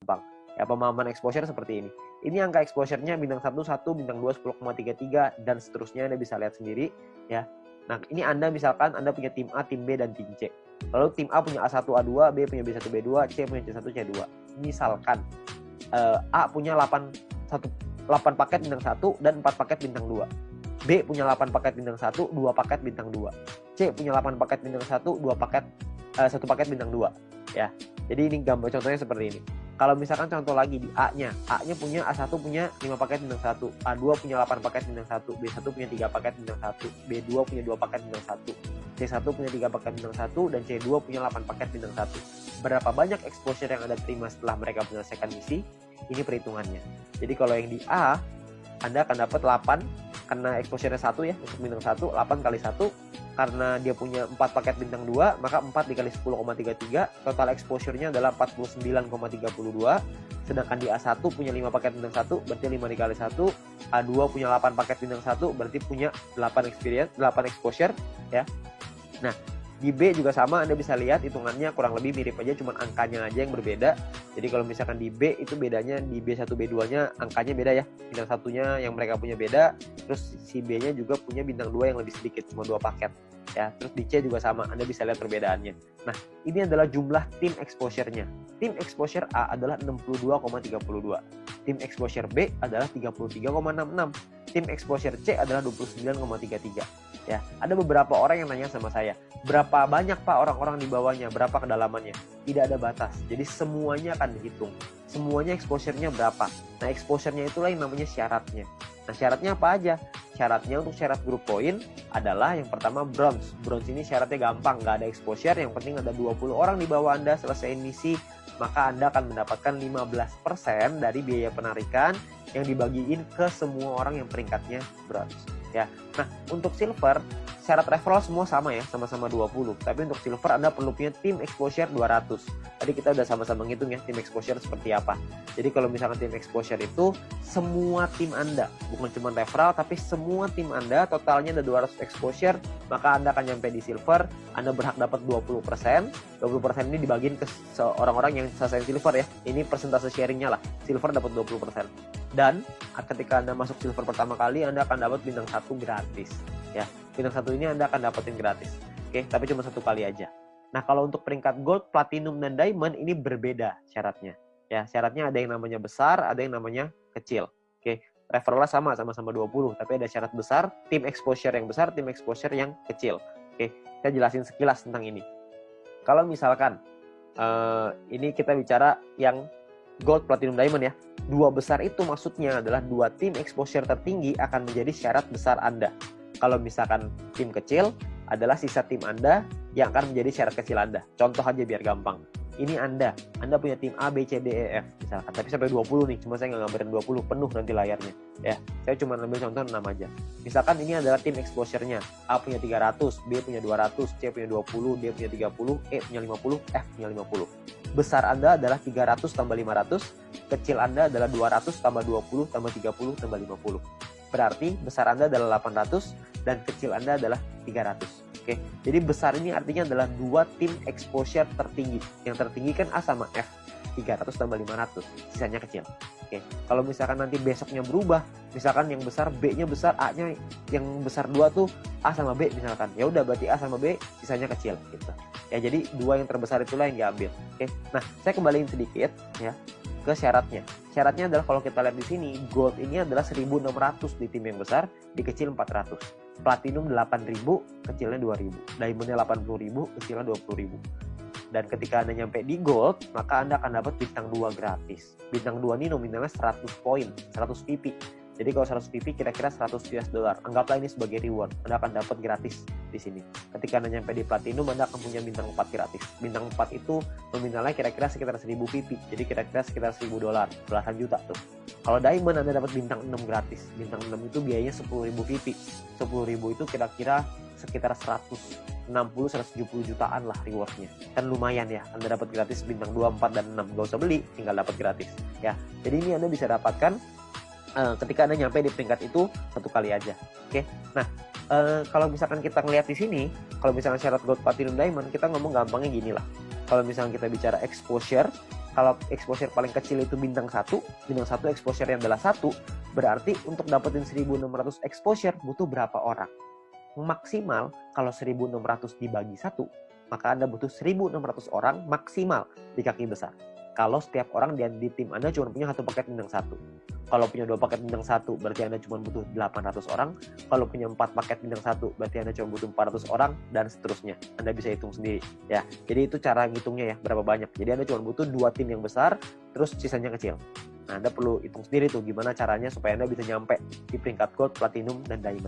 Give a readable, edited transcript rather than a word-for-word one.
gampang. Ya, pemahaman exposure seperti ini. Ini angka exposure-nya bintang 1, 1, bintang 2, 10,33, dan seterusnya. Anda bisa lihat sendiri. Ya. Nah, ini Anda misalkan Anda punya tim A, tim B, dan tim C. Lalu tim A punya A1, A2, B punya B1, B2, C punya C1, C2. Misalkan A punya 8 paket bintang 1 dan 4 paket bintang 2. B punya 8 paket bintang 1, 2 paket bintang 2. C punya 8 paket bintang 1, 1 paket bintang 2. Ya. Jadi ini gambar contohnya seperti ini. Kalau misalkan contoh lagi di A-nya punya A1 punya 5 paket bintang 1, A2 punya 8 paket bintang 1, B1 punya 3 paket bintang 1, B2 punya 2 paket bintang 1, C1 punya 3 paket bintang 1, dan C2 punya 8 paket bintang 1. Berapa banyak exposure yang Anda terima setelah mereka menyelesaikan misi? Ini perhitungannya. Jadi kalau yang di A, Anda akan dapat 8 karena exposure-nya 1 ya, untuk bintang 1, 8 kali 1. Karena dia punya 4 paket bintang 2, maka 4 dikali 10,33, total exposure-nya adalah 49,32. Sedangkan di A1 punya 5 paket bintang 1, berarti 5 dikali 1. A2 punya 8 paket bintang 1, berarti punya 8 exposure ya. Nah, di B juga sama, Anda bisa lihat hitungannya kurang lebih mirip aja, cuman angkanya aja yang berbeda. Jadi kalau misalkan di B itu bedanya di B1, B2-nya angkanya beda ya. Bintang satunya yang mereka punya beda, terus si B-nya juga punya bintang 2 yang lebih sedikit, cuma 2 paket. Ya, terus di C juga sama, Anda bisa lihat perbedaannya. Nah, ini adalah jumlah tim exposure-nya. Tim exposure A adalah 62,32. Tim exposure B adalah 33,66. Tim exposure C adalah 29,33. Ya, ada beberapa orang yang nanya sama saya, berapa banyak Pak orang-orang di bawahnya, berapa kedalamannya? Tidak ada batas. Jadi semuanya akan dihitung. Semuanya exposure-nya berapa. Nah, exposure-nya itulah yang namanya syaratnya. Nah, syaratnya apa aja? Syaratnya untuk syarat grup poin adalah yang pertama bronze. Bronze ini syaratnya gampang, nggak ada exposure, yang penting ada 20 orang di bawah Anda selesai misi, maka Anda akan mendapatkan 15% dari biaya penarikan yang dibagiin ke semua orang yang peringkatnya bronze. Ya. Nah, untuk silver, syarat referral semua sama ya, sama-sama 20. Tapi untuk silver Anda perlu punya tim exposure 200. Tadi kita udah sama-sama ngitung ya tim exposure seperti apa. Jadi kalau misalkan tim exposure itu semua tim Anda, bukan cuma referral, tapi semua tim Anda totalnya ada 200 exposure, maka Anda akan nyampe di silver. Anda berhak dapat 20%. 20% ini dibagiin ke orang-orang yang selesai silver ya. Ini persentase sharingnya lah. Silver dapat 20%. Dan ketika Anda masuk silver pertama kali, Anda akan dapat bintang 1 gratis. Ya, bintang 1 ini Anda akan dapetin gratis. Oke, tapi cuma 1 kali aja. Nah, kalau untuk peringkat gold, platinum, dan diamond ini berbeda syaratnya. Ya, syaratnya ada yang namanya besar, ada yang namanya kecil. Oke, referral sama-sama 20, tapi ada syarat besar, tim exposure yang besar, tim exposure yang kecil. Oke, saya jelasin sekilas tentang ini. Kalau misalkan ini kita bicara yang gold, platinum, diamond ya. 2 besar itu maksudnya adalah 2 tim exposure tertinggi akan menjadi syarat besar Anda. Kalau misalkan tim kecil adalah sisa tim Anda yang akan menjadi syarat kecil Anda. Contoh aja biar gampang. Ini Anda punya tim A, B, C, D, E, F misalkan. Tapi sampai 20 nih, cuma saya nggak ngambilin 20, penuh nanti layarnya. Ya, saya cuma ambil contoh 6 aja. Misalkan ini adalah tim exposure-nya. A punya 300, B punya 200, C punya 20, D punya 30, E punya 50, F punya 50. Besar Anda adalah 300 tambah 500, kecil Anda adalah 200 tambah 20 tambah 30 tambah 50. Berarti besar Anda adalah 800 dan kecil Anda adalah 300. Oke, jadi besar ini artinya adalah 2 tim exposure tertinggi. Yang tertinggi kan A sama F, 300 tambah 500, sisanya kecil. Oke, kalau misalkan nanti besoknya berubah, misalkan yang besar B-nya besar, A-nya yang besar 2 tuh A sama B misalkan. Ya udah berarti A sama B, sisanya kecil gitu. Ya, jadi 2 yang terbesar itulah yang diambil. Oke. Nah, saya kembaliin sedikit ya ke syaratnya. Syaratnya adalah kalau kita lihat di sini, gold ini adalah 1.600 di tim yang besar, di kecil 400. Platinum 8.000, kecilnya 2.000. Diamondnya 80.000, kecilnya 20.000. Dan ketika Anda nyampe di gold, maka Anda akan dapat bintang 2 gratis. Bintang 2 ini nominalnya 100 poin, 100 PP. Jadi kalau 100 PP kira-kira 100 US dollar. Anggaplah ini sebagai reward. Anda akan dapat gratis di sini. Ketika Anda nyampe di platinum, Anda akan punya bintang 4 gratis. Bintang 4 itu nominalnya kira-kira sekitar 1000 PP. Jadi kira-kira sekitar 1000 dolar, belasan juta tuh. Kalau diamond Anda dapat bintang 6 gratis. Bintang 6 itu biayanya 10.000 PP. 10.000 itu kira-kira sekitar 160-170 jutaan lah rewardnya. Kan lumayan ya, Anda dapat gratis bintang 2, 4, dan 6. Gak usah beli, tinggal dapat gratis. Ya, jadi ini Anda bisa dapatkan ketika Anda nyampe di peringkat itu 1 kali aja. Oke. Nah, kalau misalkan kita ngelihat di sini, kalau misalkan syarat gold, platinum, diamond, kita ngomong gampangnya gini lah. Kalau misalkan kita bicara exposure, Kalau exposure paling kecil itu bintang 1 exposure-nya adalah 1, berarti untuk dapetin 1600 exposure butuh berapa orang? Maksimal kalau 1600 dibagi 1, maka Anda butuh 1600 orang maksimal di kaki besar. Kalau setiap orang di tim Anda cuma punya 1 paket bintang 1. Kalau punya 2 paket bintang 1, berarti Anda cuma butuh 800 orang. Kalau punya 4 paket bintang 1, berarti Anda cuma butuh 400 orang, dan seterusnya. Anda bisa hitung sendiri. Ya. Jadi itu cara ngitungnya ya, berapa banyak. Jadi Anda cuma butuh 2 tim yang besar, terus sisanya kecil. Nah, Anda perlu hitung sendiri tuh gimana caranya supaya Anda bisa nyampe di peringkat gold, platinum, dan diamond.